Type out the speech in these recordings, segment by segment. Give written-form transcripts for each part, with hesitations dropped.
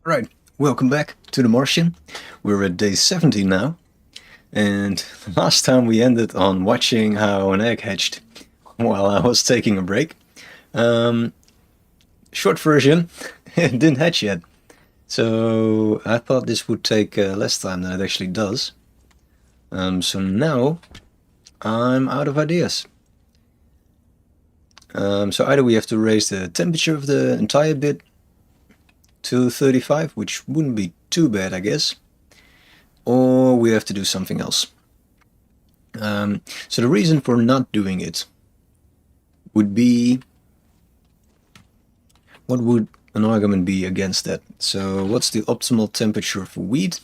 Right, welcome back to the Martian. We're at day 70 now, and last time we ended on watching how an egg hatched while I was taking a break. Um, Short version, it didn't hatch yet, so I thought this would take less time than it actually does. So now I'm out of ideas. So either we have to raise the temperature of the entire bit to 35, which wouldn't be too bad, I guess, or we have to do something else. So the reason for not doing it would be, what would an argument be against that? So what's the optimal temperature for wheat?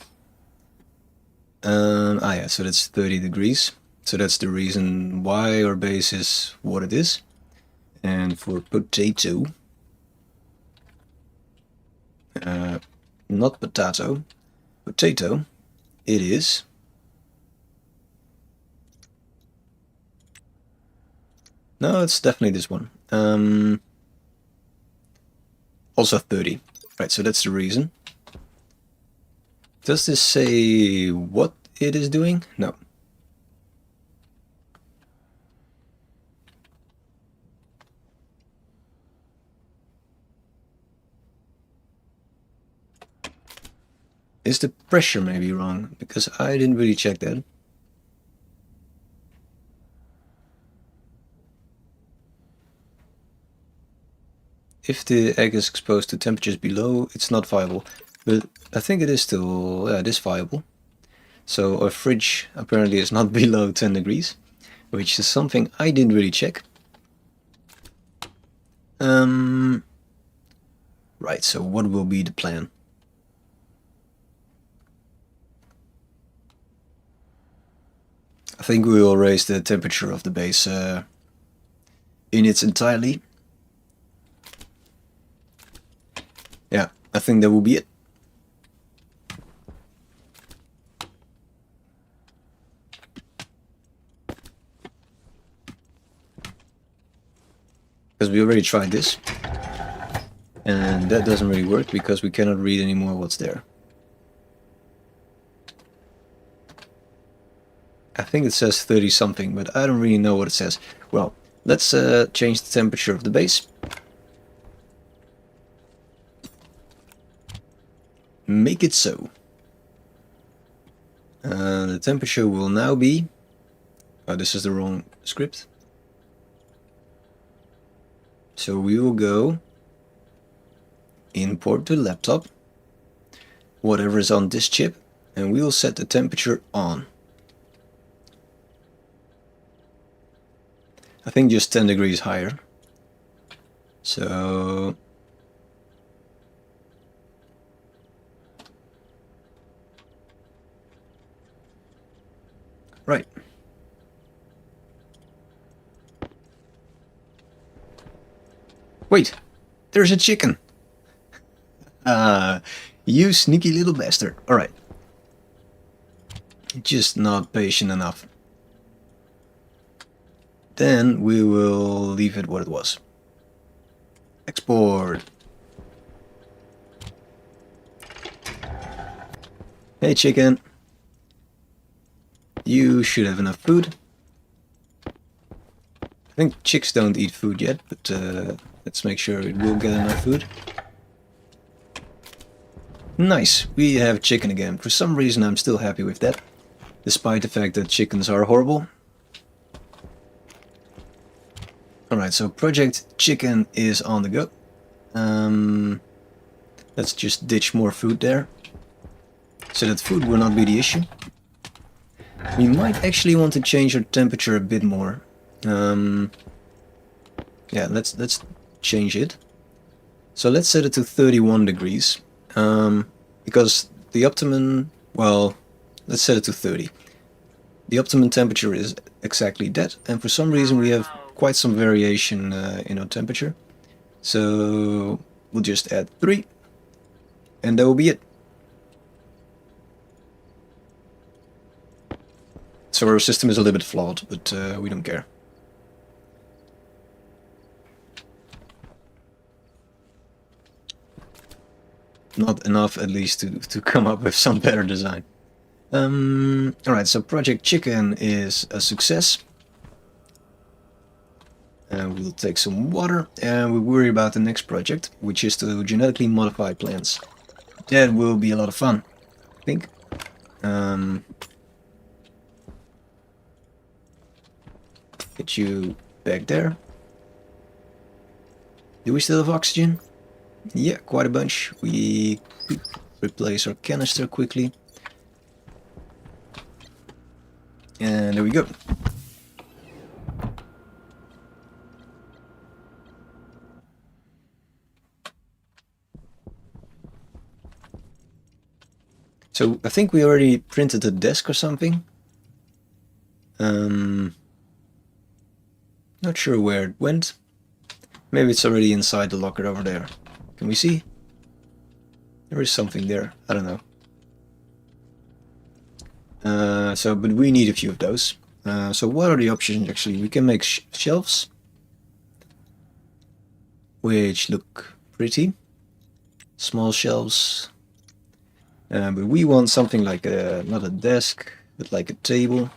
Yeah, so that's 30 degrees. So that's the reason why our base is what it is. And for potato, not potato, potato, it is no, it's definitely this one. Also 30. Right, so that's the reason. Does this say what it is doing? No. Is the pressure maybe wrong? Because I didn't really check that. If the egg is exposed to temperatures below, it's not viable. But I think it is still, it is viable. So our fridge apparently is not below 10 degrees, which is something I didn't really check. Right, so what will be the plan? I think we will raise the temperature of the base in its entirety. Yeah, I think that will be it. Because we already tried this. And that doesn't really work because we cannot read anymore what's there. I think it says 30 something, but I don't really know what it says. Well, let's change the temperature of the base. Make it so. The temperature will now be... Oh, this is the wrong script. So we will go import to laptop, whatever is on this chip, and we will set the temperature on. I think just 10 degrees higher. So... Right. Wait, there's a chicken. You sneaky little bastard. Alright. Just not patient enough. Then we will leave it what it was. Export. Hey chicken. You should have enough food. I think chicks don't eat food yet, but let's make sure it will get enough food. Nice, we have chicken again. For some reason I'm still happy with that, despite the fact that chickens are horrible. Alright, so Project Chicken is on the go. Let's just ditch more food there, so that food will not be the issue. We might actually want to change our temperature a bit more. Yeah, let's change it. So let's set it to 31 degrees. Because the optimum, well, let's set it to 30. The optimum temperature is exactly that, and for some reason we have quite some variation in our temperature. So we'll just add 3, and that will be it. So our system is a little bit flawed, but we don't care. not enough at least to come up with some better design. Alright, so Project Chicken is a success. We'll take some water and we'll worry about the next project, which is to genetically modify plants. That will be a lot of fun, I think. Get you back there. Do we still have oxygen? Yeah, quite a bunch. We replace our canister quickly. And there we go. So I think we already printed a desk or something. Not sure where it went. Maybe it's already inside the locker over there. Can we see? There is something there. I don't know. But we need a few of those. So what are the options actually? We can make shelves, which look pretty. Small shelves. But we want something like not a desk, but like a table.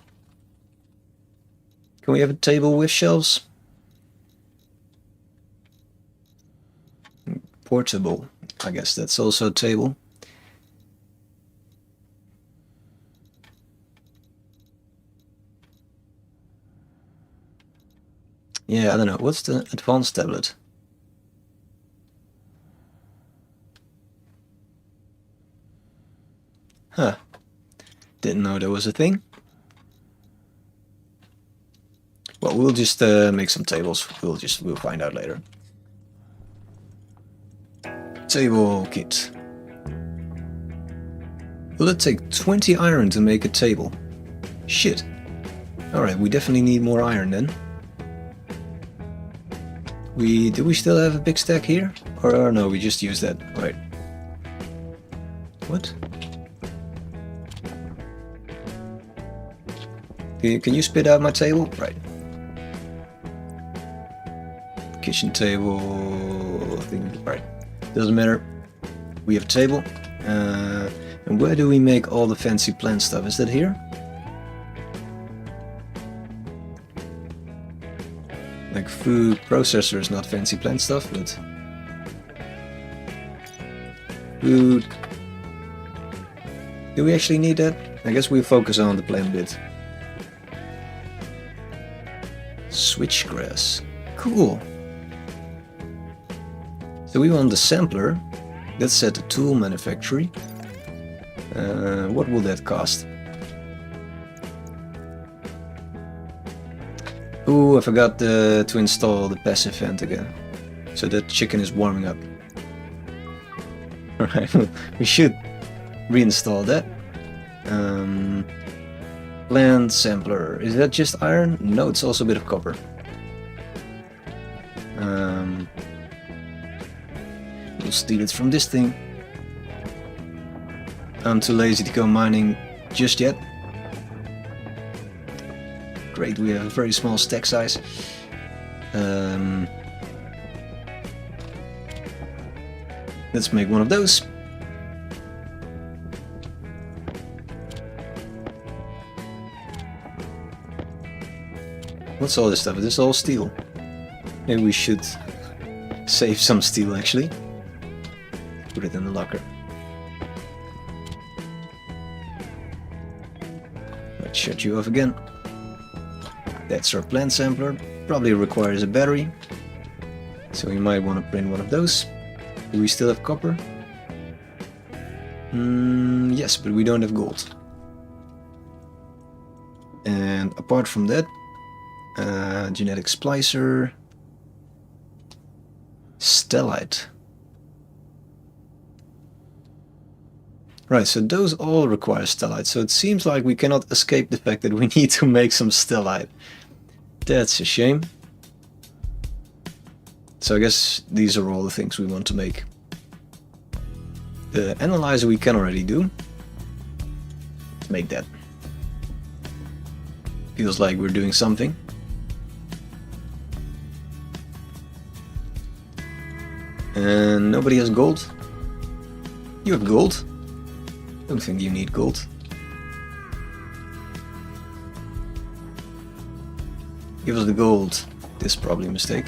Can we have a table with shelves? Portable, I guess that's also a table. Yeah, I don't know. What's the advanced tablet? Huh. Didn't know there was a thing. Well, we'll just make some tables. We'll find out later. Table kit. Will it take 20 iron to make a table? Shit. Alright, we definitely need more iron then. Do we still have a big stack here? Or no, we just used that. Right. What? Can you spit out my table? Right. Kitchen table thing. Right. Doesn't matter. We have a table. And where do we make all the fancy plant stuff? Is that here? Like food processor is not fancy plant stuff, but food. Do we actually need that? I guess we'll focus on the plant bit. Switchgrass. Cool. So we want the sampler. That's set to tool manufacturer. What will that cost? Ooh, I forgot to install the passive vent again. So that chicken is warming up. Alright, we should reinstall that. Plant sampler. Is that just iron? No, it's also a bit of copper. We'll steal it from this thing. I'm too lazy to go mining just yet. Great, we have a very small stack size. Let's make one of those. What's all this stuff? Is this all steel? Maybe we should save some steel actually. Put it in the locker. Let's shut you off again. That's our plant sampler. Probably requires a battery. So we might want to print one of those. Do we still have copper? Yes, but we don't have gold. And apart from that, genetic splicer, stellite. Right, so those all require stellite, so it seems like we cannot escape the fact that we need to make some stellite. That's a shame. So I guess these are all the things we want to make. The analyzer we can already do. Let's make that. Feels like we're doing something. And nobody has gold. You have gold? Don't think you need gold. Give us the gold. This is probably a mistake.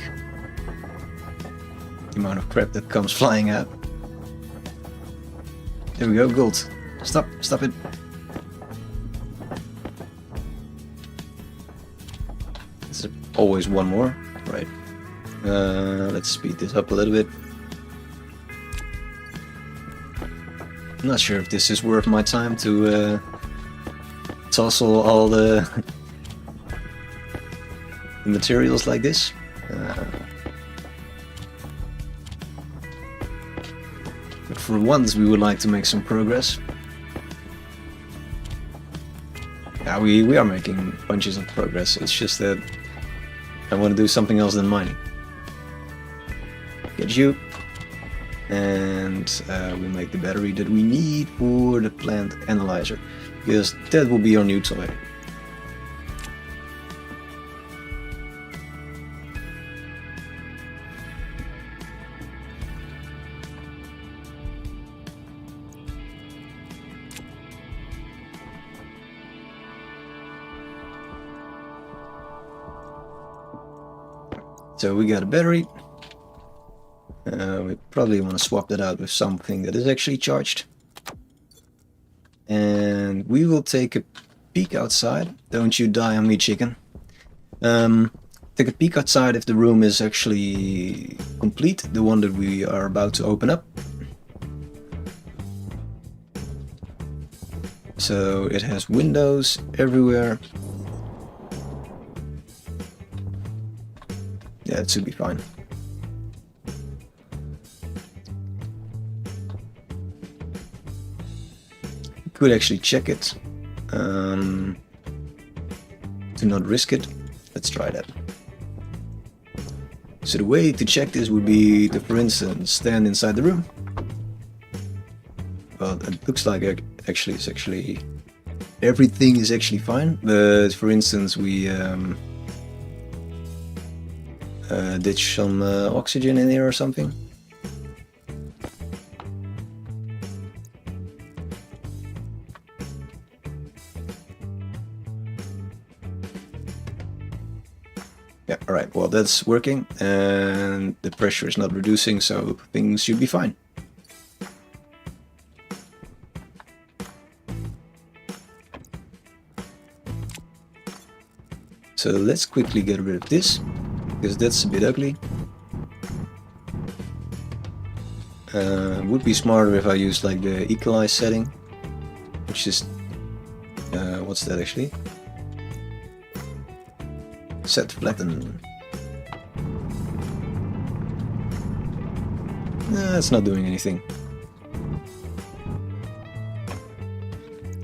The amount of crap that comes flying out. There we go, gold. Stop it. There's always one more. Right. Let's speed this up a little bit. I'm not sure if this is worth my time to tussle all the materials like this. But for once we would like to make some progress. Yeah, we are making bunches of progress. It's just that I want to do something else than mining. Get you. And we make the battery that we need for the plant analyzer, because that will be our new toy. So we got a battery. We probably want to swap that out with something that is actually charged. And we will take a peek outside. Don't you die on me, chicken. Take a peek outside if the room is actually complete, the one that we are about to open up. So it has windows everywhere. Yeah, it should be fine. Could actually check it to not risk it. Let's try that. So the way to check this would be to, for instance, stand inside the room. Well, it looks like actually everything is actually fine, but for instance we ditch some oxygen in here or something. Yeah, alright, well that's working and the pressure is not reducing, so things should be fine. So let's quickly get rid of this, because that's a bit ugly. Would be smarter if I used like the equalize setting, which is, what's that actually? Set flatten. Nah, it's not doing anything.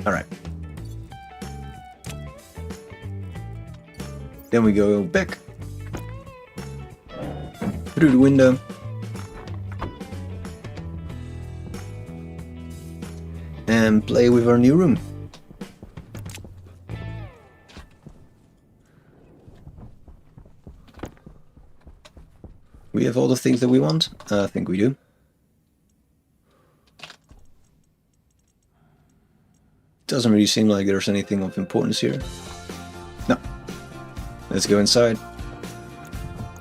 Alright. Then we go back through the window. And play with our new room. We have all the things that we want? I think we do. Doesn't really seem like there's anything of importance here. No. Let's go inside.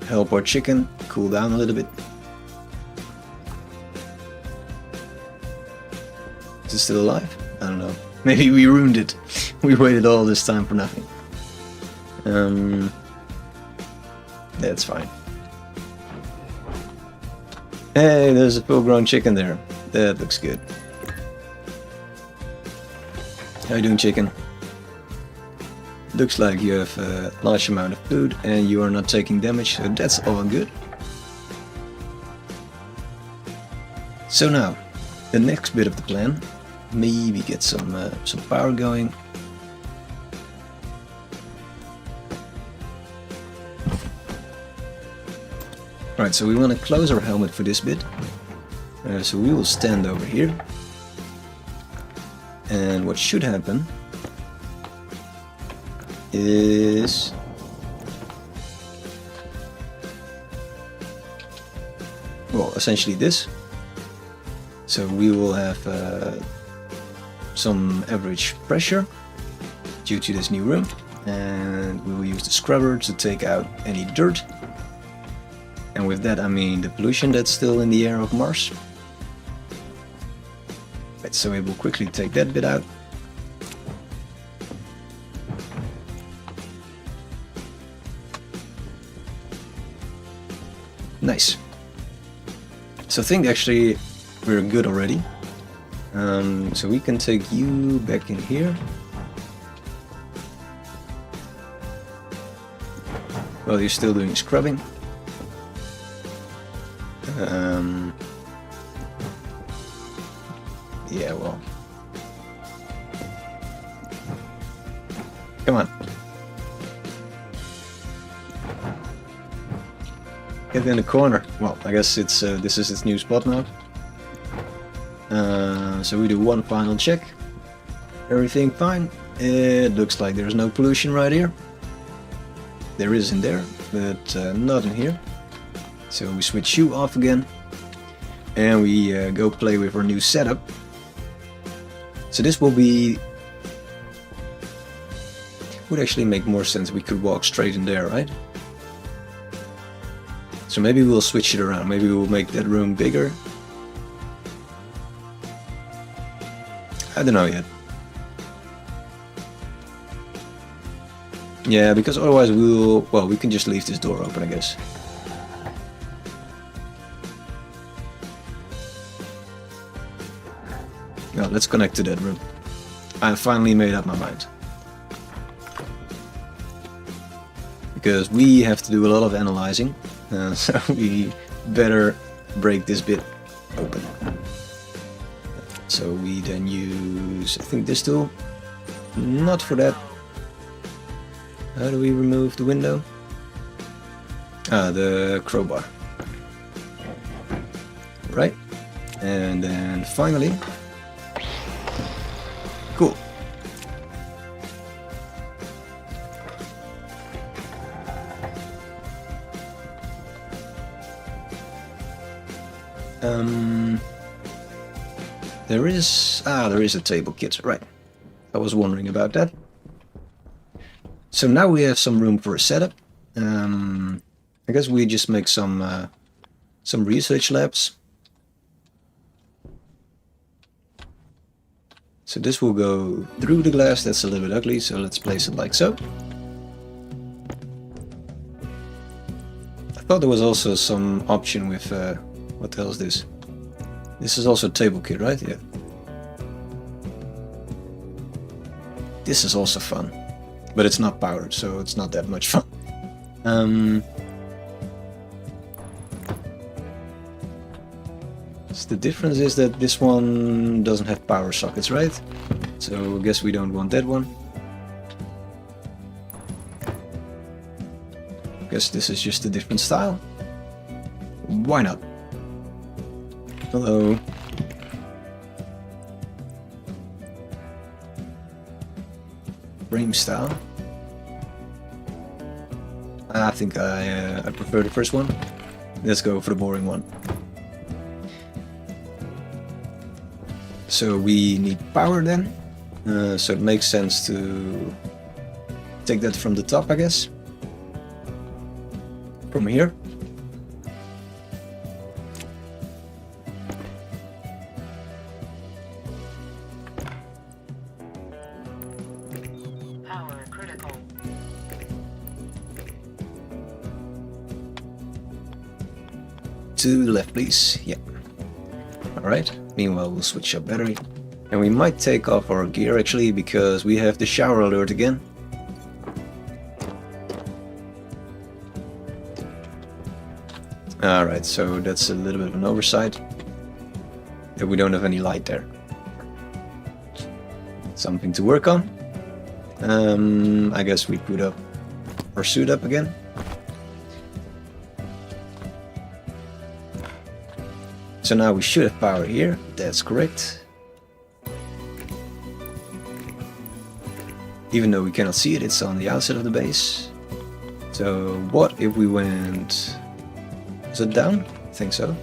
Help our chicken cool down a little bit. Is it still alive? I don't know. Maybe we ruined it. We waited all this time for nothing. That's fine. Hey, there's a full-grown chicken there. That looks good. How you doing, chicken? Looks like you have a large amount of food and you are not taking damage, so that's all good. So now, the next bit of the plan. Maybe get some power going. Right, so we want to close our helmet for this bit. So we will stand over here. And what should happen is well, essentially this. So we will have some average pressure due to this new room, and we will use the scrubber to take out any dirt. And with that I mean the pollution that's still in the air of Mars. Right, so we will quickly take that bit out. Nice. So I think actually we're good already. So we can take you back in here. Well, you're still doing scrubbing. Yeah, well. Come on. Get in the corner. Well, I guess it's this is its new spot now. So we do one final check. Everything fine. It looks like there's no pollution right here. There is in there, but not in here. So we switch you off again, and we go play with our new setup. So this will be... would actually make more sense. We could walk straight in there, right? So maybe we'll switch it around. Maybe we'll make that room bigger. I don't know yet. Yeah, because otherwise we'll... well, we can just leave this door open, I guess. Now let's connect to that room. I finally made up my mind. Because we have to do a lot of analyzing. So we better break this bit open. So we then use, I think, this tool. Not for that. How do we remove the window? Ah, the crowbar. Right. And then finally... cool. There is a table kit, right. I was wondering about that. So now we have some room for a setup. I guess we just make some research labs. So this will go through the glass. That's a little bit ugly, so let's place it like so. I thought there was also some option with what the hell is this? This is also a table kit, right? Yeah. This is also fun, but it's not powered, so it's not that much fun. So the difference is that this one doesn't have power sockets, right? So I guess we don't want that one. I guess this is just a different style. Why not? Hello. Frame style. I think I prefer the first one. Let's go for the boring one. So we need power then. So it makes sense to take that from the top, I guess. From here. To the left, please. Yeah. Alright. Meanwhile, we'll switch up battery. And we might take off our gear, actually, because we have the shower alert again. Alright, so that's a little bit of an oversight. That we don't have any light there. Something to work on. I guess we put up our suit up again. So now we should have power here, that's correct. Even though we cannot see it, it's on the outside of the base. So what if we went... is it down? I think so.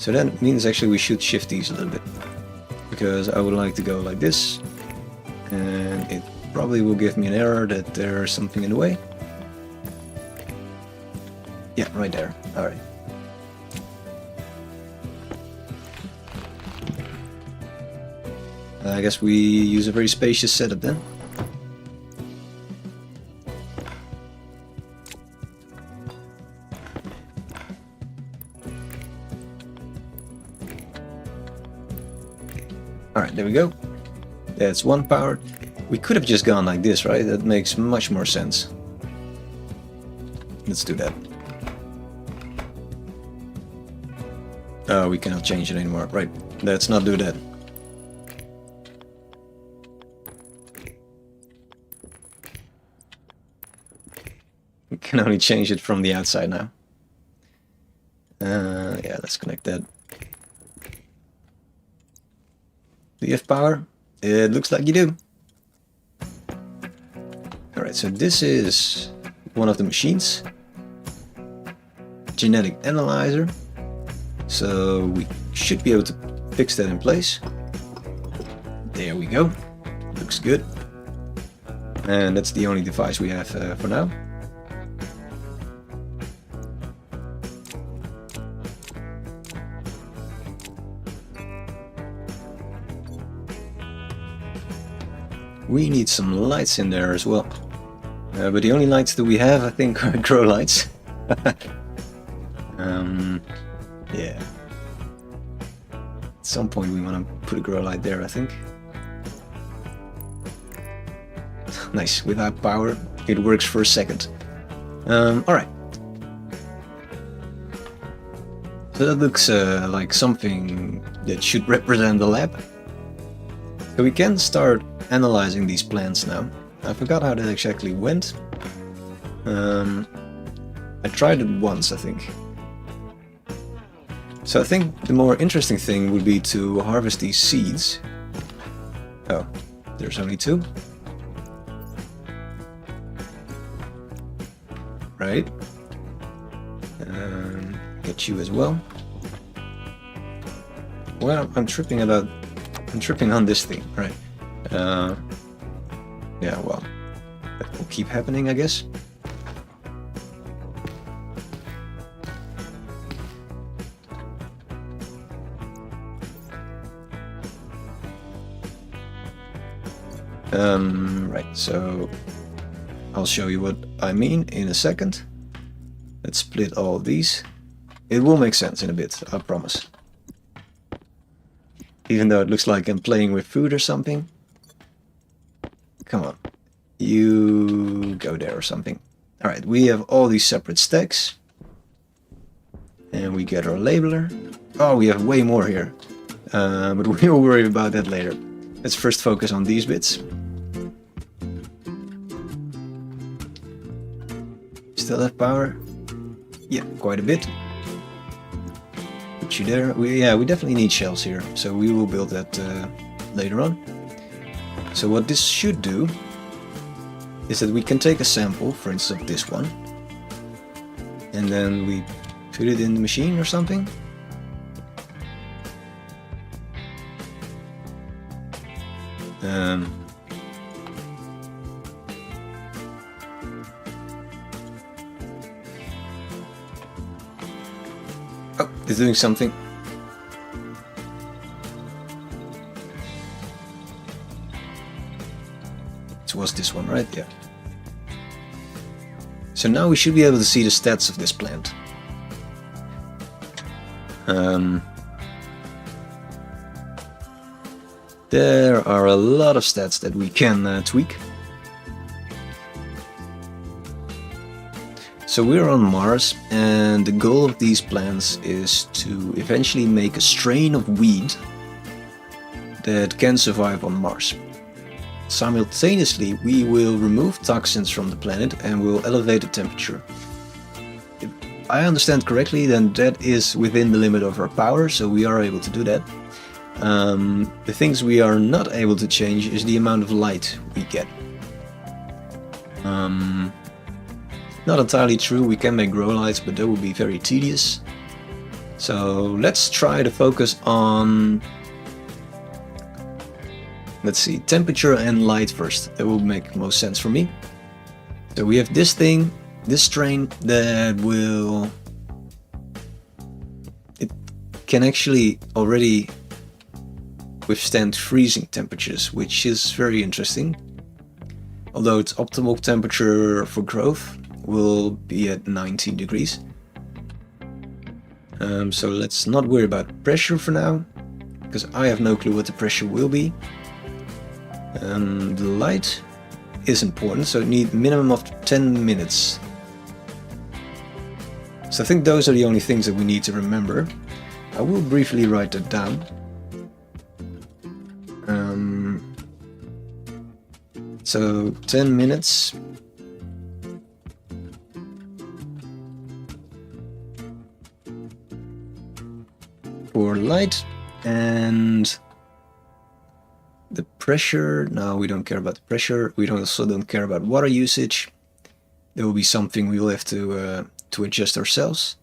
So that means actually we should shift these a little bit, because I would like to go like this, and it probably will give me an error that there's something in the way. Yeah, right there. Alright. I guess we use a very spacious setup then. Alright, there we go. That's one powered. We could have just gone like this, right? That makes much more sense. Let's do that. Oh, we cannot change it anymore. Right, let's not do that. We can only change it from the outside now. Yeah, let's connect that. Do you have power? It looks like you do. Alright, so this is one of the machines. Genetic analyzer. So we should be able to fix that in place. There we go. Looks good. And that's the only device we have for now. We need some lights in there as well. But the only lights that we have, I think, are grow lights. Yeah. At some point we want to put a grow light there, I think. Nice, without power, it works for a second. Alright. So that looks like something that should represent the lab. So we can start analyzing these plants now. I forgot how that exactly went. I tried it once, I think. So I think the more interesting thing would be to harvest these seeds. Oh, there's only two. Right. Get you as well. Well, I'm tripping on this thing, right? Yeah, well, that will keep happening, I guess. Right, so I'll show you what I mean in a second. Let's split all of these. It will make sense in a bit, I promise. Even though it looks like I'm playing with food or something. Come on. You go there or something. Alright, we have all these separate stacks. And we get our labeler. Oh, we have way more here. But we'll worry about that later. Let's first focus on these bits. Still have power? Yeah, quite a bit. Put you there. We definitely need shells here, so we will build that later on. So what this should do is that we can take a sample, for instance of this one, and then we put it in the machine or something. Oh, it's doing something. It was this one, right? Yeah. So now we should be able to see the stats of this plant. There are a lot of stats that we can tweak. So we're on Mars, and the goal of these plants is to eventually make a strain of weed that can survive on Mars. Simultaneously, we will remove toxins from the planet and will elevate the temperature. If I understand correctly, then that is within the limit of our power, so we are able to do that. The things we are not able to change is the amount of light we get. Not entirely true, we can make grow lights, but that would be very tedious. So let's try to focus on, let's see, temperature and light first. That will make most sense for me. So we have this thing, this strain that will, it can actually already withstand freezing temperatures, which is very interesting. Although its optimal temperature for growth will be at 19 degrees. So let's not worry about pressure for now, because I have no clue what the pressure will be. The light is important, so it needs minimum of 10 minutes. So I think those are the only things that we need to remember. I will briefly write that down. So 10 minutes. For light, and the pressure, no, we don't care about the pressure. We also don't care about water usage. There will be something we will have to adjust ourselves.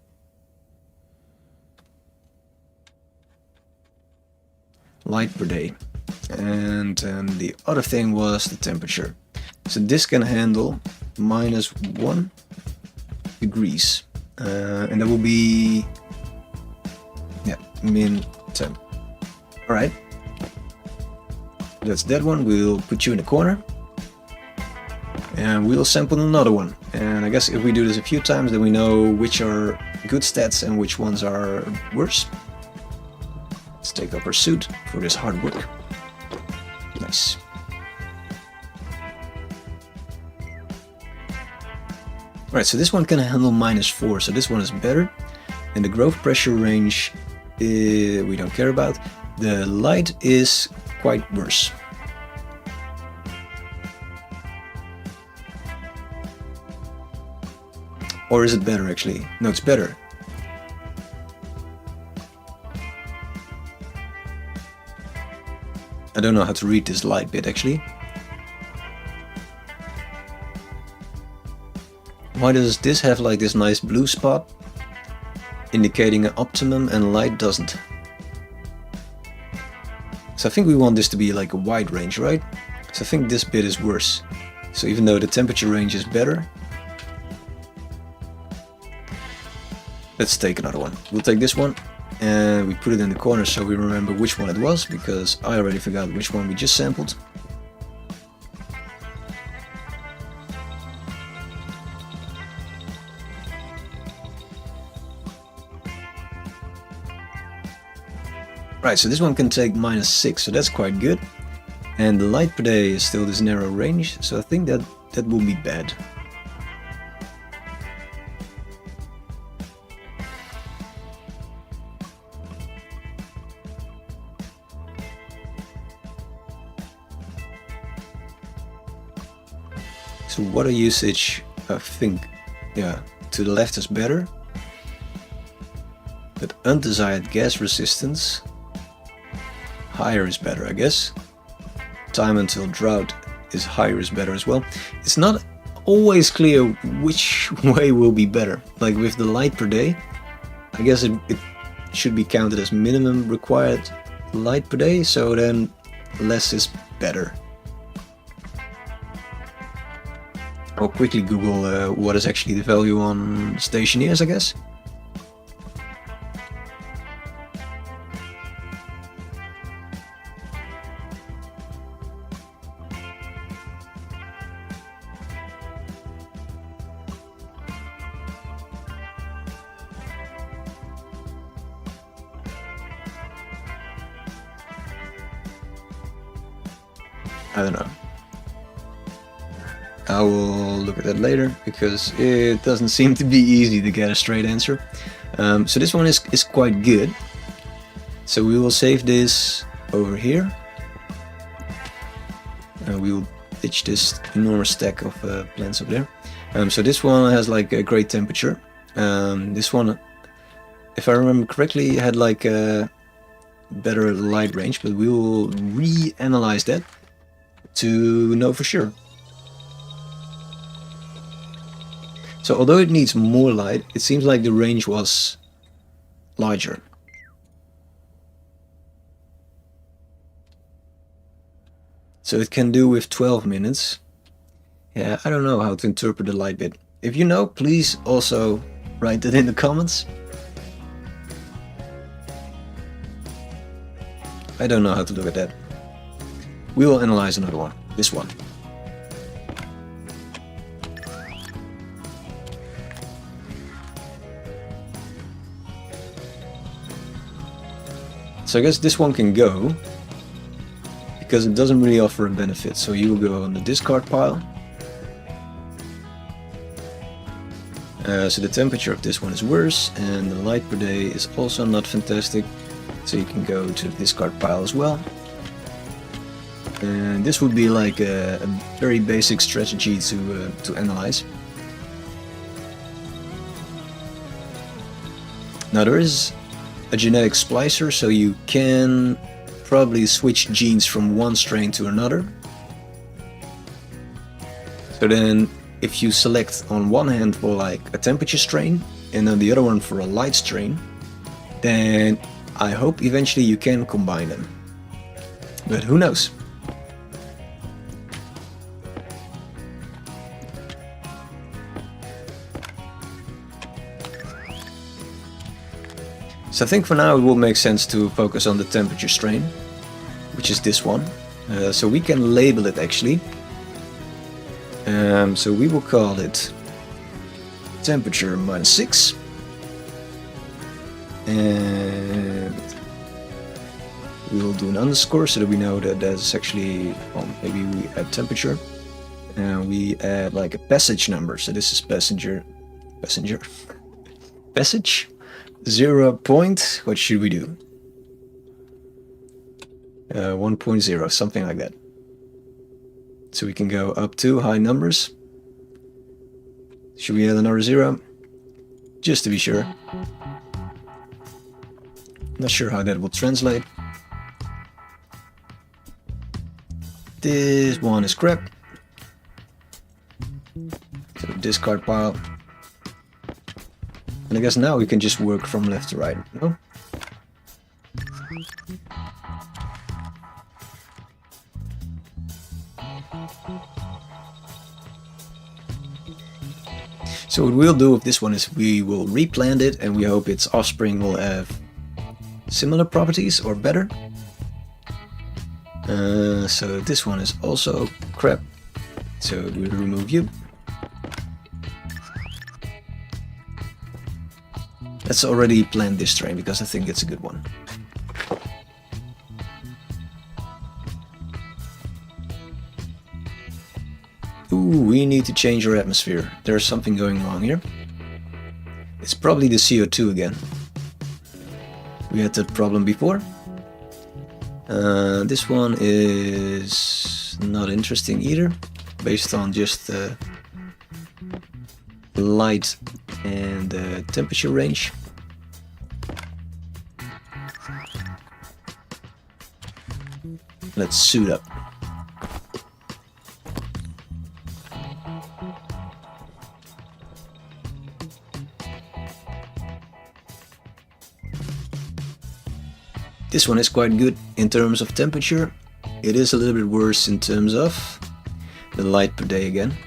Light per day. And the other thing was the temperature. So this can handle -1 degrees. And that will be, yeah, min 10. Alright. That's that one. We'll put you in the corner. And we'll sample another one. And I guess if we do this a few times, then we know which are good stats and which ones are worse. Let's take off our suit for this hard work. Nice. Alright, so this one can handle -4, so this one is better. And the growth pressure range we don't care about. The light is quite worse. Or is it better actually? No, it's better. I don't know how to read this light bit actually. Why does this have like this nice blue spot indicating an optimum and light doesn't? So I think we want this to be like a wide range, right? So I think this bit is worse. So even though the temperature range is better, let's take another one. We'll take this one and we put it in the corner so we remember which one it was, because I already forgot which one we just sampled. Right, so this one can take -6, so that's quite good. And the light per day is still this narrow range, so I think that will be bad. So water usage, I think, yeah, to the left is better. But undesired gas resistance, higher is better, I guess. Time until drought is higher is better as well. It's not always clear which way will be better. Like with the light per day, I guess it should be counted as minimum required light per day, so then less is better. I'll quickly Google what is actually the value on Stationeers, I guess. I don't know. I will look at that later, because it doesn't seem to be easy to get a straight answer. So this one is quite good. So we will save this over here. And we will ditch this enormous stack of plants up there. So this one has like a great temperature. This one, if I remember correctly, had like a better light range, but we will reanalyze that to know for sure. So although it needs more light, it seems like the range was larger. So it can do with 12 minutes. Yeah, I don't know how to interpret the light bit. If you know, please also write it in the comments. I don't know how to look at that. We will analyze another one. This one. So I guess this one can go, because it doesn't really offer a benefit. So you will go on the discard pile. So the temperature of this one is worse, and the light per day is also not fantastic. So you can go to the discard pile as well. And this would be like a very basic strategy to analyze. Now there is a genetic splicer, so you can probably switch genes from one strain to another. So then if you select on one hand for like a temperature strain and on the other one for a light strain, then I hope eventually you can combine them. But who knows? So I think for now it will make sense to focus on the temperature strain, which is this one. So we can label it actually. So we will call it temperature -6. And we will do an underscore so that we know that that's actually, well, maybe we add temperature. And we add like a passage number. So this is passage 0 point, what should we do? 1.0, something like that. So we can go up to high numbers. Should we add another 0? Just to be sure. Not sure how that will translate. This one is crap. So discard pile. And I guess now we can just work from left to right, no? So what we'll do with this one is we will replant it, and we hope its offspring will have similar properties or better. So this one is also crap, so we'll remove you. Let's already plant this strain because I think it's a good one. Ooh, we need to change our atmosphere. There's something going wrong here. It's probably the CO2 again. We had that problem before. This one is not interesting either, based on just the light and the temperature range. Let's suit up. This one is quite good in terms of temperature. It is a little bit worse in terms of the light per day again.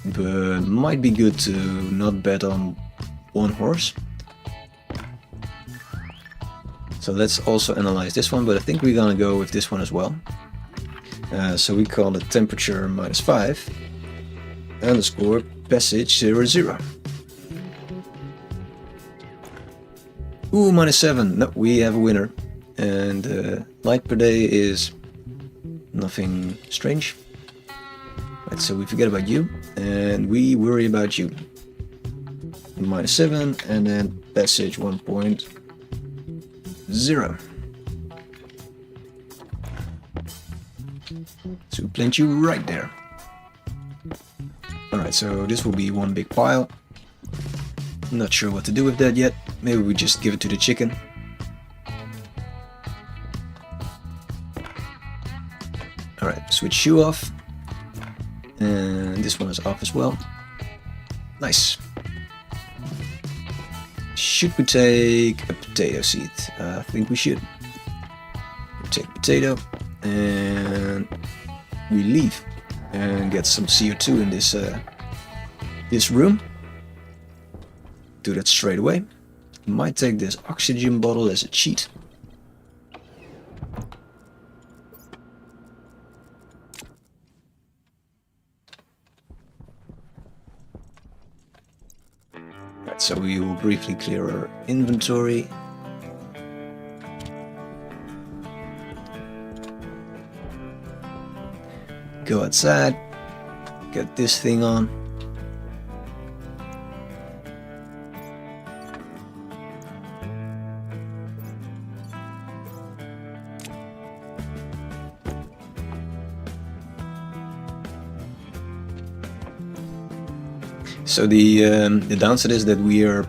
But might be good to not bet on one horse. So let's also analyze this one, but I think we're gonna go with this one as well. So we call it temperature -5 underscore passage 00. Ooh, -7. No, we have a winner. And light per day is nothing strange. Right, so we forget about you and we worry about you. -7 and then passage 1.0. So we plant you right there. Alright, so this will be one big pile. Not sure what to do with that yet. Maybe we just give it to the chicken. Alright, switch shoe off. And this one is off as well. Nice. Should we take a potato seed? I think we should. Take potato and we leave and get some CO2 in this room. Do that straight away. Might take this oxygen bottle as a cheat. Right, so we will briefly clear our inventory. Go outside, get this thing on. So the downside is that we are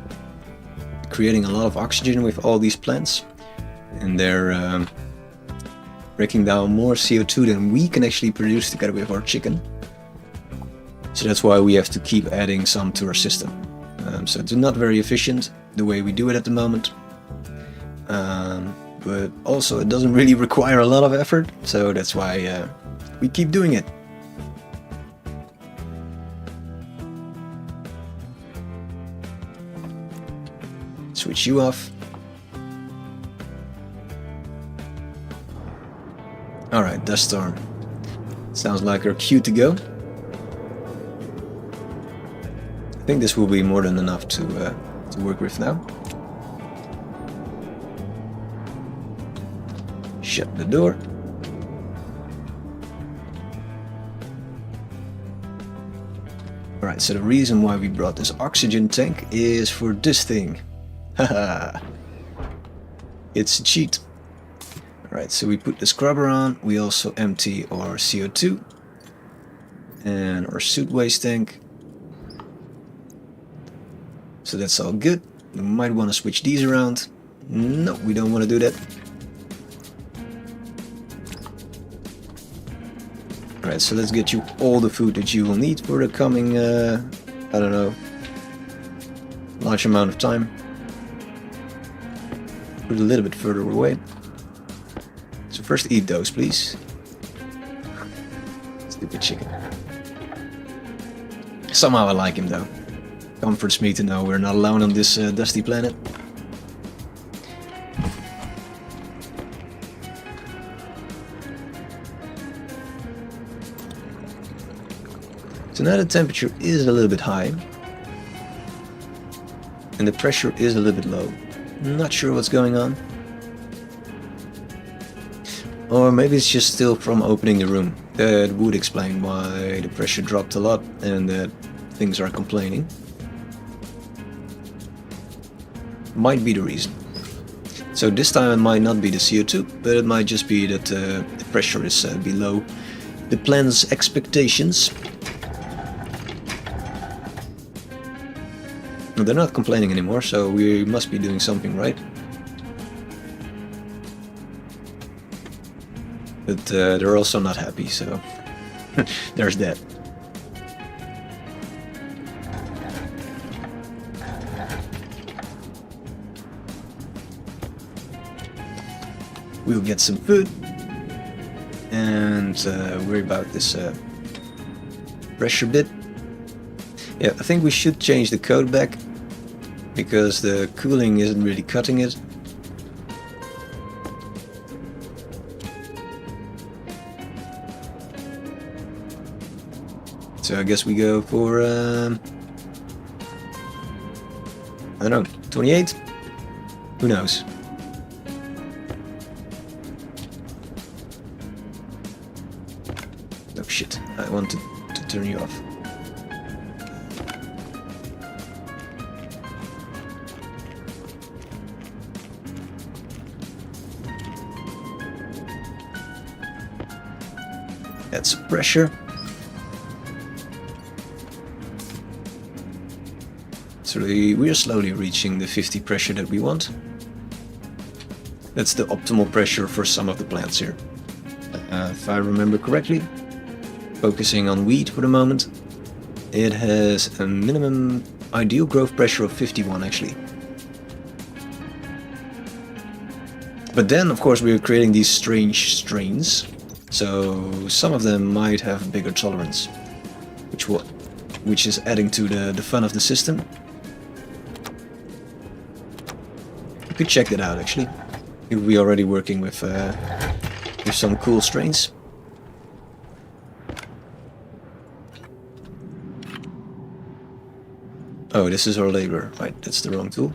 creating a lot of oxygen with all these plants, and they're breaking down more CO2 than we can actually produce together with our chicken. So that's why we have to keep adding some to our system. So it's not very efficient the way we do it at the moment. But also it doesn't really require a lot of effort, so that's why we keep doing it. Switch you off. Alright, dust storm. Sounds like we're cue to go. I think this will be more than enough to work with now. Shut the door. Alright, so the reason why we brought this oxygen tank is for this thing. Haha. It's a cheat. Alright, so we put the scrubber on, we also empty our CO2 and our suit waste tank. So that's all good. We might want to switch these around. No, we don't want to do that. Alright, so let's get you all the food that you will need for the coming, I don't know, large amount of time. Put it a little bit further away. So first eat those, please. Stupid chicken. Somehow I like him though. Comforts me to know we're not alone on this dusty planet. So now the temperature is a little bit high. And the pressure is a little bit low. Not sure what's going on. Or maybe it's just still from opening the room. That would explain why the pressure dropped a lot and that things are complaining. Might be the reason. So this time it might not be the CO2, but it might just be that the pressure is below the plan's expectations. No, they're not complaining anymore, so we must be doing something right. But they're also not happy, so there's that. We'll get some food and worry about this pressure bit. Yeah, I think we should change the code back because the cooling isn't really cutting it. So I guess we go for, I don't know, 28? Who knows? Oh shit, I wanted to turn you off. That's pressure. So we are slowly reaching the 50 pressure that we want. That's the optimal pressure for some of the plants here. If I remember correctly. Focusing on wheat for the moment. It has a minimum ideal growth pressure of 51 actually. But then, of course, we're creating these strange strains, so some of them might have a bigger tolerance, which is adding to the fun of the system. You could check that out actually. We're already working with some cool strains. Oh, this is our labor. Right, that's the wrong tool.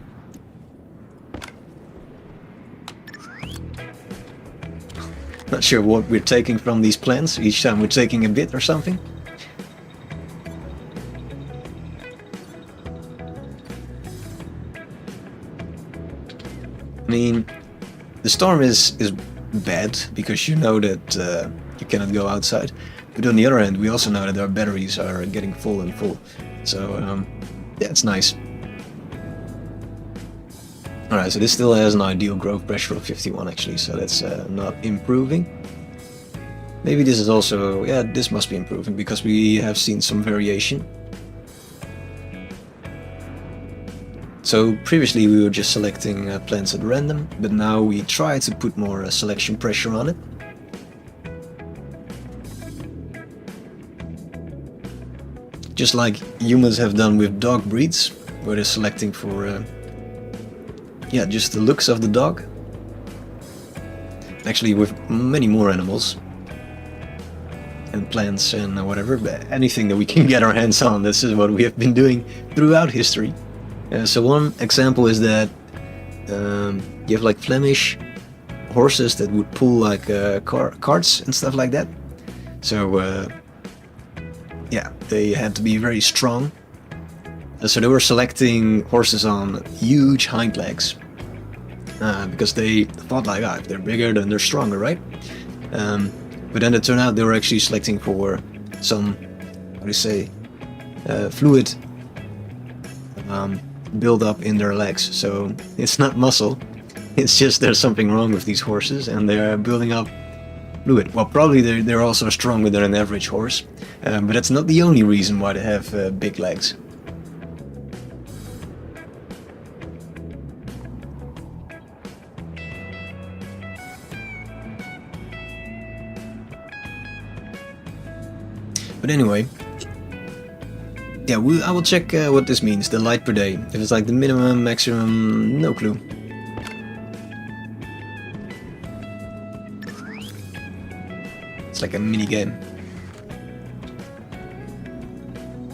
Not sure what we're taking from these plants. Each time we're taking a bit or something. I mean, the storm is bad because you know that you cannot go outside. But on the other hand, we also know that our batteries are getting full and full. So yeah, it's nice. Alright, so this still has an ideal growth pressure of 51 actually, so that's not improving. Maybe this is also, yeah, this must be improving because we have seen some variation. So previously we were just selecting plants at random, but now we try to put more selection pressure on it. Just like humans have done with dog breeds, where they're selecting for yeah, just the looks of the dog. Actually with many more animals and plants and whatever, but anything that we can get our hands on, this is what we have been doing throughout history. So one example is that you have like Flemish horses that would pull like carts and stuff like that. So yeah, they had to be very strong. So they were selecting horses on huge hind legs because they thought like, if they're bigger then they're stronger, right? But then it turned out they were actually selecting for some, how do you say, fluid build up in their legs. So it's not muscle, it's just there's something wrong with these horses and they're building up fluid. Well, probably they're also stronger than an average horse, but that's not the only reason why they have big legs. But anyway, yeah, I will check what this means, the light per day. If it's like the minimum, maximum, no clue. It's like a mini game.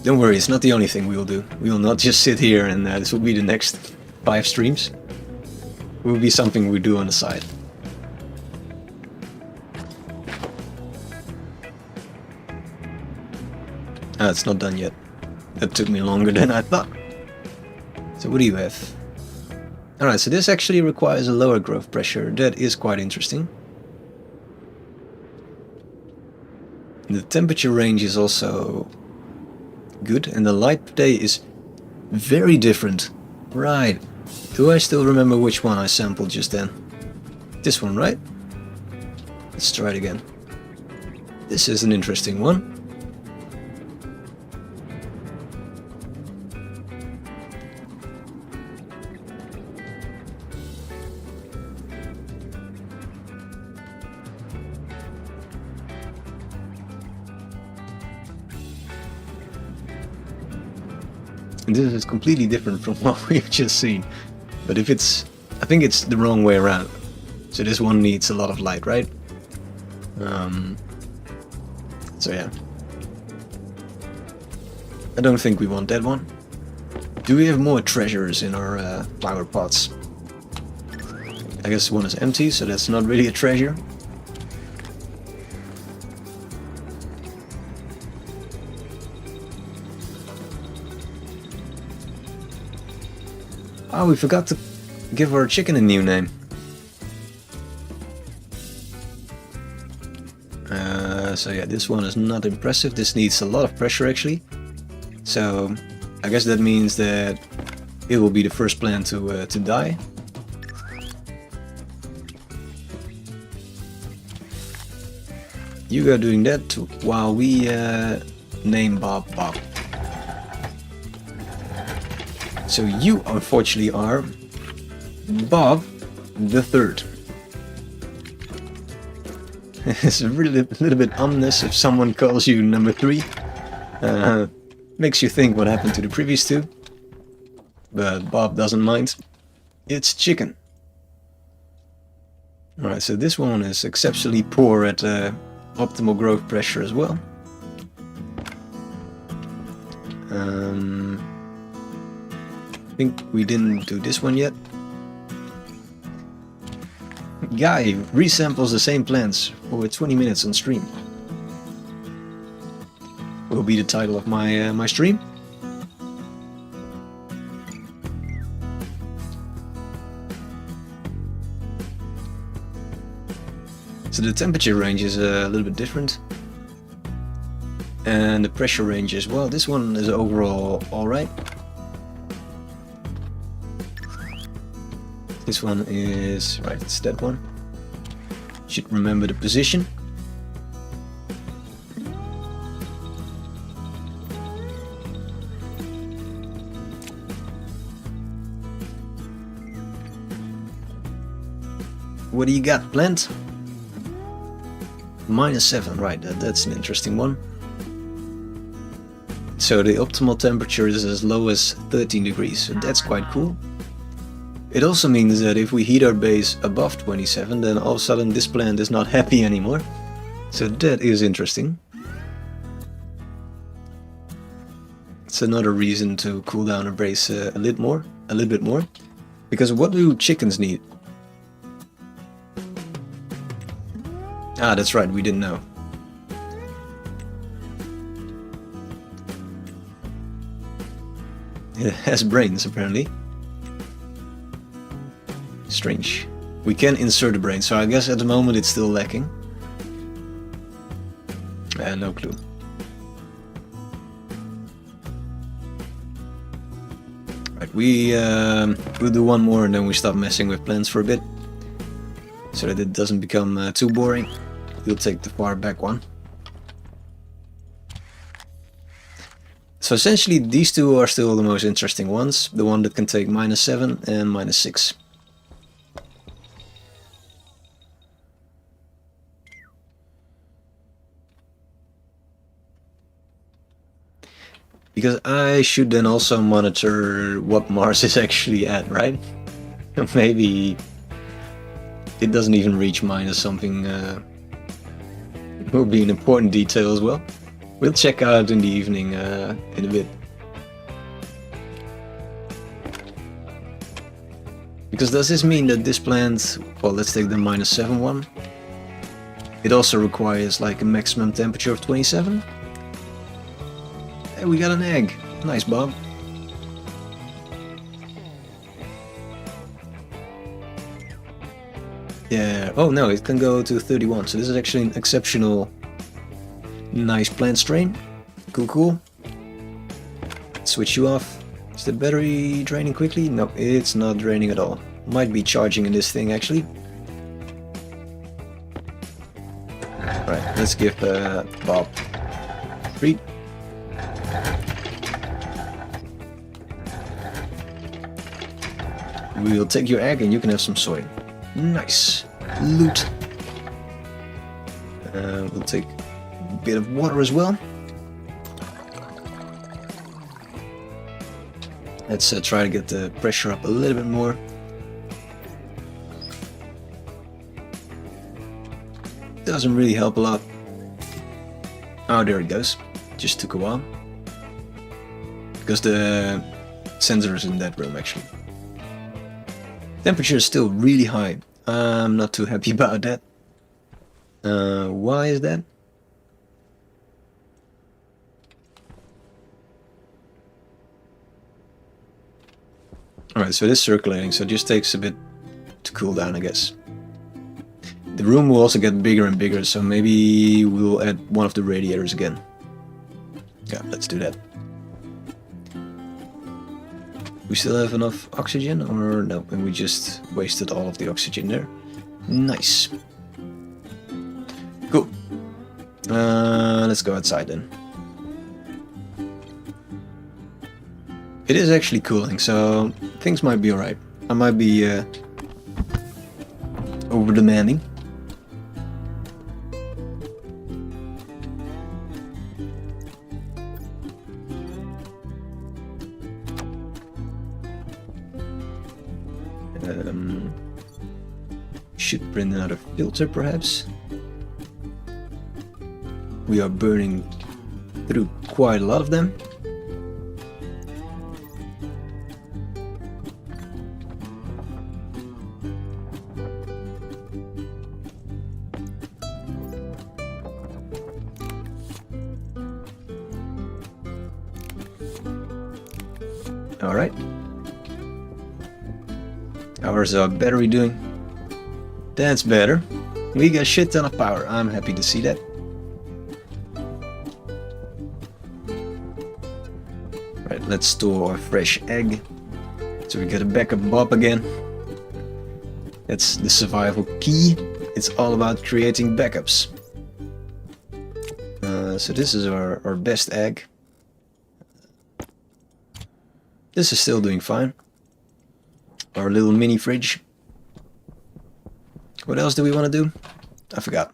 Don't worry, it's not the only thing we will do. We will not just sit here and this will be the next 5 streams. It will be something we do on the side. Ah, it's not done yet. That took me longer than I thought. So what do you have? Alright, so this actually requires a lower growth pressure. That is quite interesting. The temperature range is also good, and the light per day is very different. Right. Do I still remember which one I sampled just then? This one, right? Let's try it again. This is an interesting one. And this is completely different from what we've just seen. But if it's, I think it's the wrong way around. So this one needs a lot of light, right? So yeah. I don't think we want that one. Do we have more treasures in our flower pots? I guess one is empty, so that's not really a treasure. Oh, we forgot to give our chicken a new name. So yeah, this one is not impressive. This needs a lot of pressure actually. So I guess that means that it will be the first plant to die. You go doing that while we name Bob. So you unfortunately are Bob the Third. It's a little bit ominous if someone calls you number 3. Makes you think what happened to the previous 2. But Bob doesn't mind. It's chicken. Alright, so this one is exceptionally poor at optimal growth pressure as well. I think we didn't do this one yet. Guy resamples the same plants for 20 minutes on stream. Will be the title of my my stream. So the temperature range is a little bit different. And the pressure range as well. This one is overall alright. This one is... right, it's that one. Should remember the position. What do you got, plant? -7, right, that's an interesting one. So the optimal temperature is as low as 13 degrees, so that's quite cool. It also means that if we heat our base above 27, then all of a sudden this plant is not happy anymore. So that is interesting. It's another reason to cool down our base a little bit more. Because what do chickens need? Ah, that's right, we didn't know. It has brains, apparently. Strange. We can insert a brain, so I guess at the moment it's still lacking. No clue. Right, we'll do one more and then we stop messing with plants for a bit. So that it doesn't become too boring. We'll take the far back one. So essentially these two are still the most interesting ones. The one that can take -7 and -6. Because I should then also monitor what Mars is actually at, right? Maybe it doesn't even reach minus something. Will be an important detail as well. We'll check out in the evening in a bit. Because does this mean that this plant, well, let's take the -7 one. It also requires like a maximum temperature of 27. Hey, we got an egg. Nice, Bob. Yeah, oh no, it can go to 31, so this is actually an exceptional nice plant strain. Cool, cool. Switch you off. Is the battery draining quickly? No, it's not draining at all. Might be charging in this thing actually. Alright, let's give Bob 3. We'll take your egg and you can have some soy. Nice. Loot. We'll take a bit of water as well. Let's try to get the pressure up a little bit more. Doesn't really help a lot. Oh, there it goes. Just took a while. Because the sensor is in that room actually. Temperature is still really high. I'm not too happy about that. Why is that? Alright, so it is circulating, so it just takes a bit to cool down, I guess. The room will also get bigger and bigger, so maybe we'll add one of the radiators again. Yeah, let's do that. We still have enough oxygen, or no, and we just wasted all of the oxygen there. Nice. Cool. Let's go outside then. It is actually cooling, so things might be alright. I might be over demanding. Should print another filter perhaps. We are burning through quite a lot of them. Alright. How's our battery doing? That's better. We got shit ton of power. I'm happy to see that. Right, let's store our fresh egg. So we get a backup Bob again. That's the survival key. It's all about creating backups. So this is our best egg. This is still doing fine. Our little mini fridge. What else do we want to do? I forgot.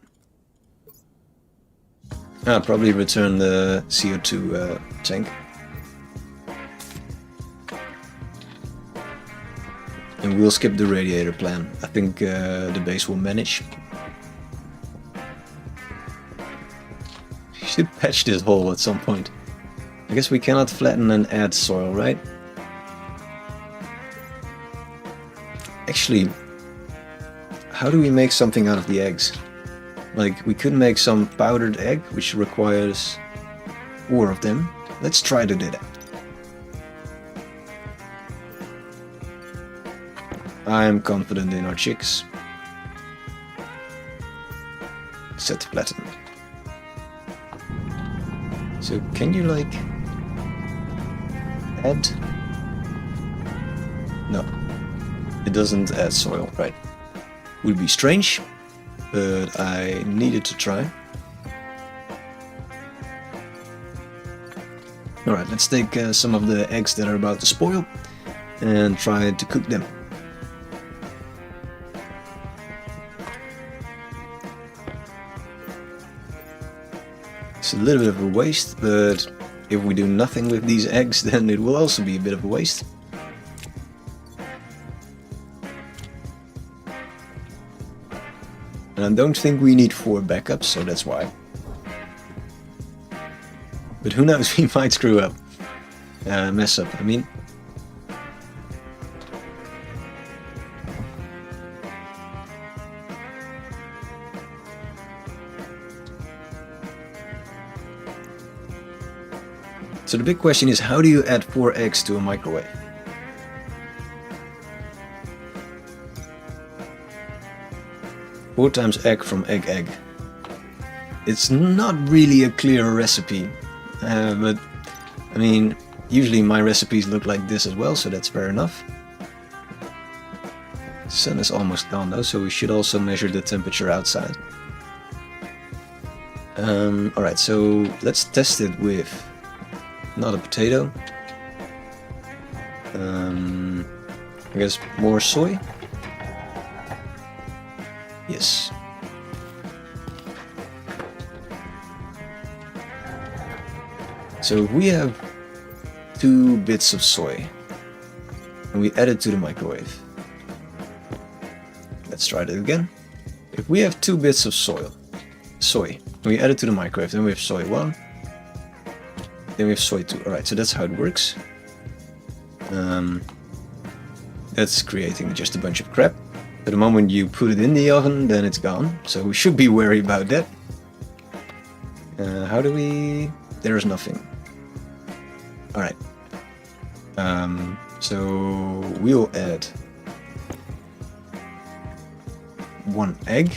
Probably return the CO2 tank. And we'll skip the radiator plan. I think the base will manage. Should patch this hole at some point. I guess we cannot flatten and add soil, right? Actually, how do we make something out of the eggs? Like, we could make some powdered egg, which requires 4 of them. Let's try to do that. I am confident in our chicks. Set to platinum. So can you like add? No, it doesn't add soil, right? Would be strange, but I needed to try. Alright, let's take some of the eggs that are about to spoil and try to cook them. It's a little bit of a waste, but if we do nothing with these eggs, then it will also be a bit of a waste. And I don't think we need 4 backups, so that's why. But who knows, we might screw up. Mess up, I mean. So the big question is, how do you add 4 eggs to a microwave? Four times egg from egg. It's not really a clear recipe, but I mean, usually my recipes look like this as well, so that's fair enough. The sun is almost gone though, so we should also measure the temperature outside. Alright, so let's test it with not a potato. I guess more soy. Yes. So we have 2 bits of soy and we add it to the microwave. Let's try that again. If we have 2 bits of soy, and we add it to the microwave, then we have soy 1, then we have soy 2. Alright, so that's how it works. That's creating just a bunch of crap. At the moment you put it in the oven, then it's gone. So we should be wary about that. How do we... There's nothing. Alright. So we'll add 1 egg,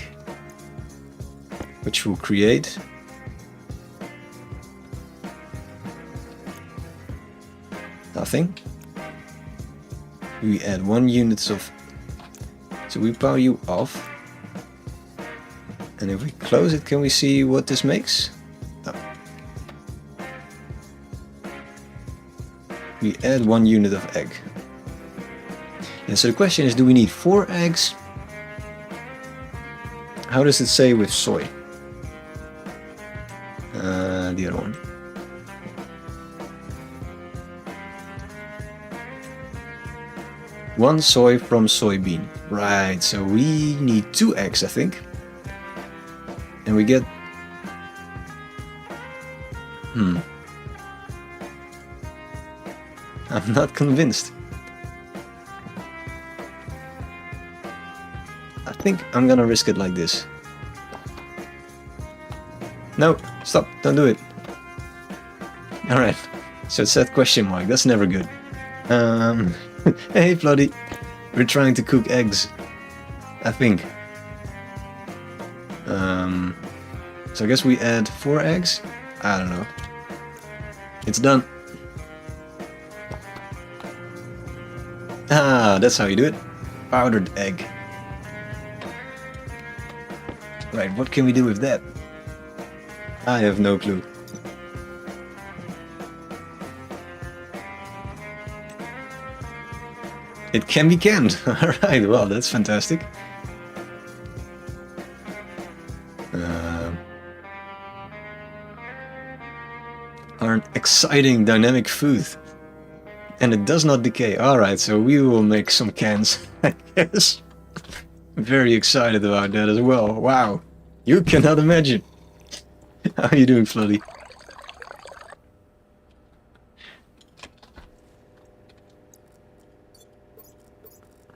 which will create nothing. We add 1 unit of... So we power you off. And if we close it, can we see what this makes? No. We add 1 unit of egg. And so the question is, do we need 4 eggs? How does it say with soy? The other one. One soy from soybean. Right, so we need 2 eggs, I think. And we get... I'm not convinced. I think I'm gonna risk it like this. No, stop, don't do it. Alright, so it said question mark, that's never good. Hey Floody, we're trying to cook eggs, I think. So I guess we add 4 eggs? I don't know. It's done. Ah, that's how you do it. Powdered egg. Right, what can we do with that? I have no clue. It can be canned. Alright, well, that's fantastic. An exciting dynamic food. And it does not decay. Alright, so we will make some cans, I guess. Very excited about that as well. Wow, you cannot imagine. How are you doing, Floody?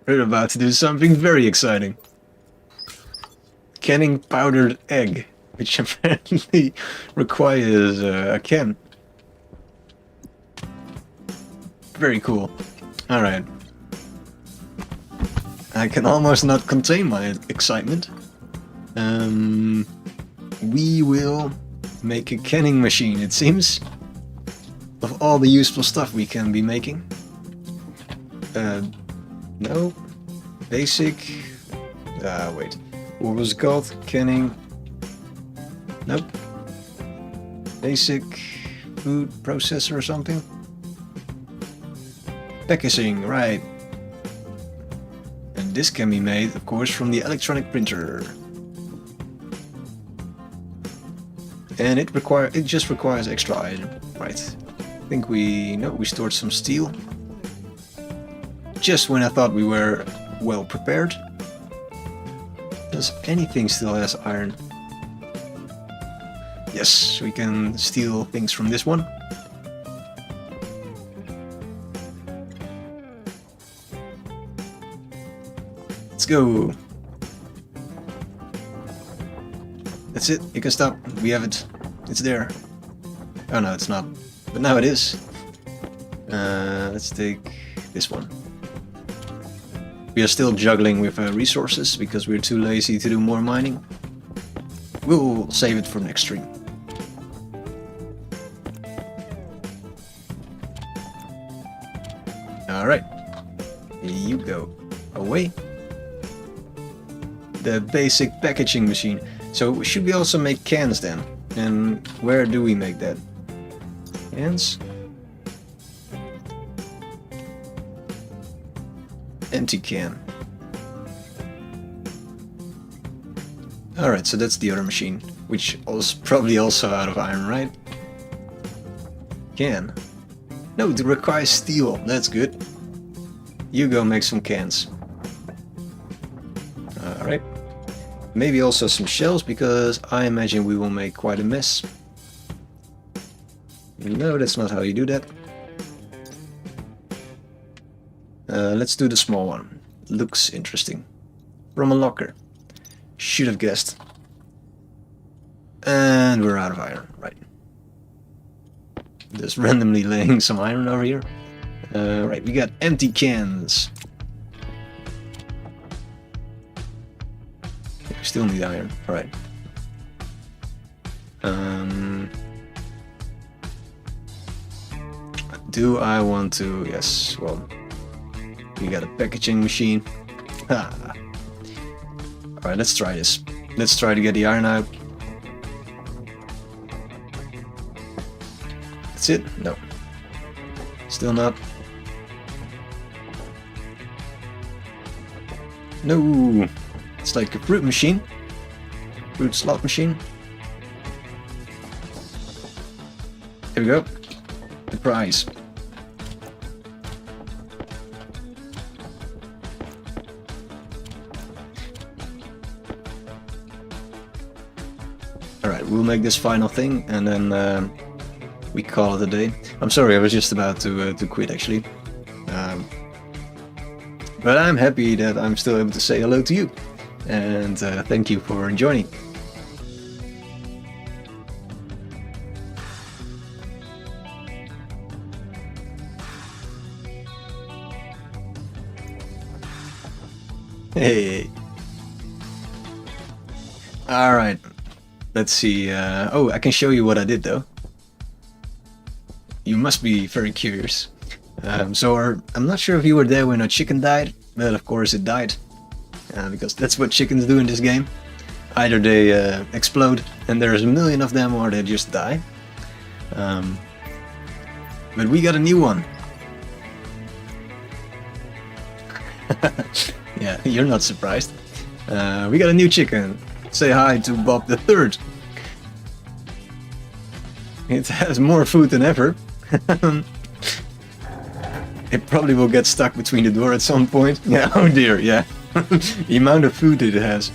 We're about to do something very exciting. Canning powdered egg, which apparently requires a can. Very cool. Alright. I can almost not contain my excitement. We will make a canning machine, it seems. Of all the useful stuff we can be making. No. Basic. Wait. What was it called? Canning. Nope. Basic food processor or something. Packaging, right. And this can be made, of course, from the electronic printer. And it just requires extra iron. Right. I think we stored some steel. Just when I thought we were well prepared. Does anything still has iron? Yes, we can steal things from this one. Let's go. That's it, you can stop. We have it. It's there. Oh no, it's not. But now it is. Let's take this one. We are still juggling with resources because we're too lazy to do more mining. We'll save it for next stream. Alright. Here you go. Away. The basic packaging machine. So should we also make cans then? And where do we make that? Cans? Empty can. Alright, so that's the other machine, which is probably also out of iron, right? Can. No, it requires steel. That's good. You go make some cans. Alright. Maybe also some shells, because I imagine we will make quite a mess. No, that's not how you do that. Let's do the small one. Looks interesting. From a locker. Should have guessed. And we're out of iron, right. Just randomly laying some iron over here. Right, we got empty cans. We still need iron, alright. Do I want to? Yes, well, we got a packaging machine. Alright, let's try this. Let's try to get the iron out. That's it? No. Still not. No! It's like a fruit machine. Fruit slot machine. Here we go. The prize. Alright, we'll make this final thing and then we call it a day. I'm sorry, I was just about to quit actually. But I'm happy that I'm still able to say hello to you. And thank you for joining. Hey. Alright. Let's see. Oh, I can show you what I did though. You must be very curious. I'm not sure if you were there when a chicken died, but of course it died. Because that's what chickens do in this game. Either they explode and there's a million of them, or they just die. But we got a new one. Yeah, you're not surprised. We got a new chicken. Say hi to Bob the Third. It has more food than ever. It probably will get stuck between the door at some point. Yeah, oh dear, yeah. The amount of food it has.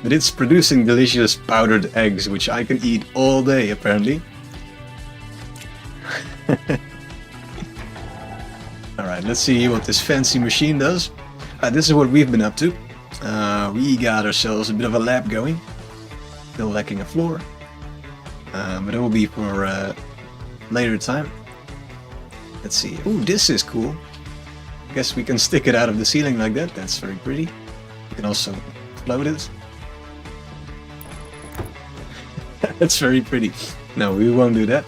But it's producing delicious powdered eggs, which I can eat all day, apparently. Alright, let's see what this fancy machine does. This is what we've been up to. We got ourselves a bit of a lab going. Still lacking a floor. But it will be for later time. Let's see. Ooh, this is cool. Guess we can stick it out of the ceiling like that. That's very pretty. You can also float it. That's very pretty. No, we won't do that.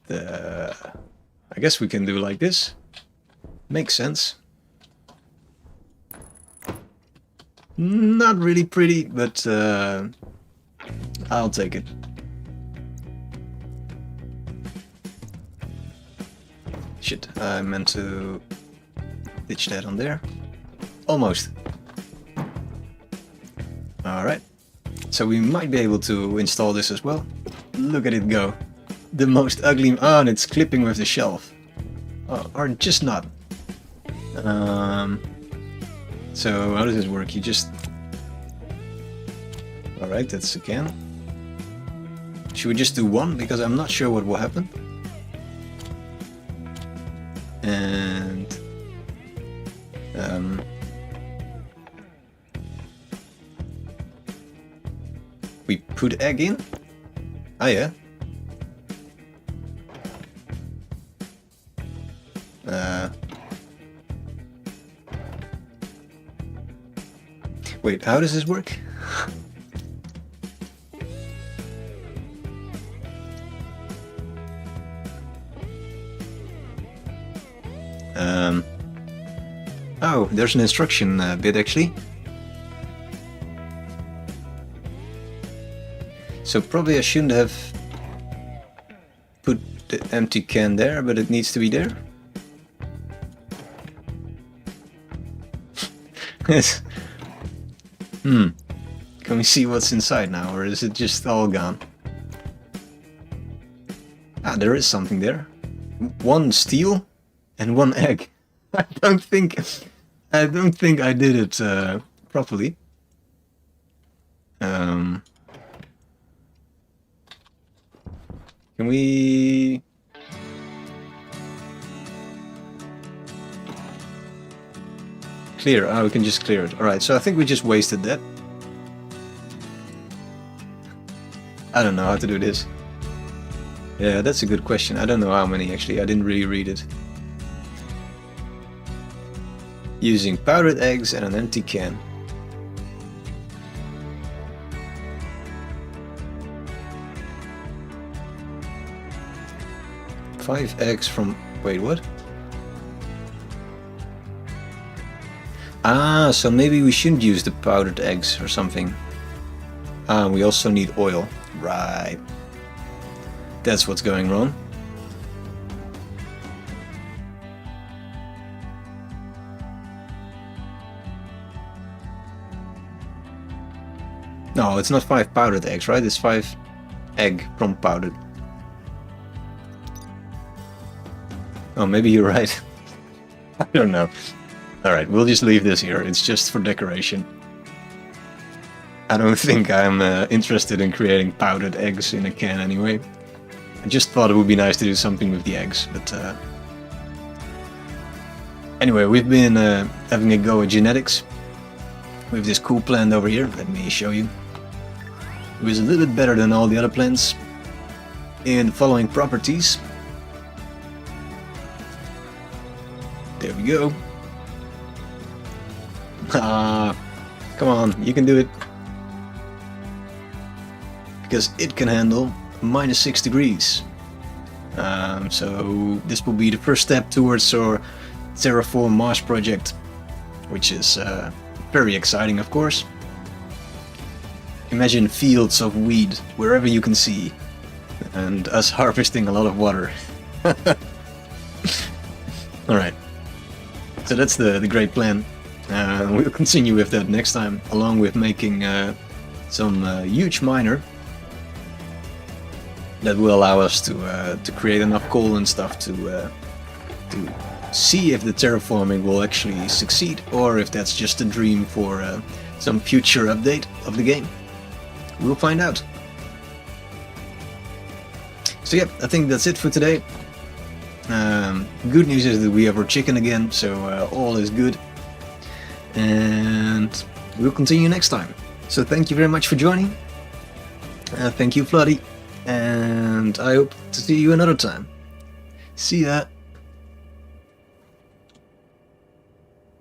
I guess we can do like this. Makes sense. Not really pretty, but I'll take it. Shit, I meant to ditch that on there. Almost. Alright. So we might be able to install this as well. Look at it go. The most ugly... Oh, and it's clipping with the shelf. Oh, or just not. So how does this work? You just... Alright, that's a can. Should we just do one? Because I'm not sure what will happen. And... we put egg in? Oh yeah. Wait, how does this work? Oh, there's an instruction bit actually. So probably I shouldn't have put the empty can there, but it needs to be there. Yes. Can we see what's inside now, or is it just all gone? Ah, there is something there. One steel and one egg. I don't think I did it properly. Can we... Clear. Oh, we can just clear it. Alright, so I think we just wasted that. I don't know how to do this. Yeah, that's a good question. I don't know how many actually. I didn't really read it. Using powdered eggs and an empty can. Five eggs from... Wait, what? Ah, so maybe we shouldn't use the powdered eggs or something. We also need oil. Right. That's what's going wrong. No, it's not 5 powdered eggs, right? It's 5 egg from powdered. Oh, maybe you're right. I don't know. Alright, we'll just leave this here. It's just for decoration. I don't think I'm interested in creating powdered eggs in a can anyway. I just thought it would be nice to do something with the eggs, but... Anyway, we've been having a go at genetics. We have this cool plant over here. Let me show you. It was a little bit better than all the other plants in the following properties. There we go. Come on, you can do it. Because it can handle -6 degrees. So this will be the first step towards our Terraform Mars project, which is very exciting, of course. Imagine fields of wheat wherever you can see, and us harvesting a lot of water. Alright, so that's the great plan. We'll continue with that next time, along with making some huge miner that will allow us to create enough coal and stuff to see if the terraforming will actually succeed, or if that's just a dream for some future update of the game. We'll find out. So yeah, I think that's it for today. Good news is that we have our chicken again, so all is good. And we'll continue next time. So thank you very much for joining. Thank you, Floody. And I hope to see you another time. See ya!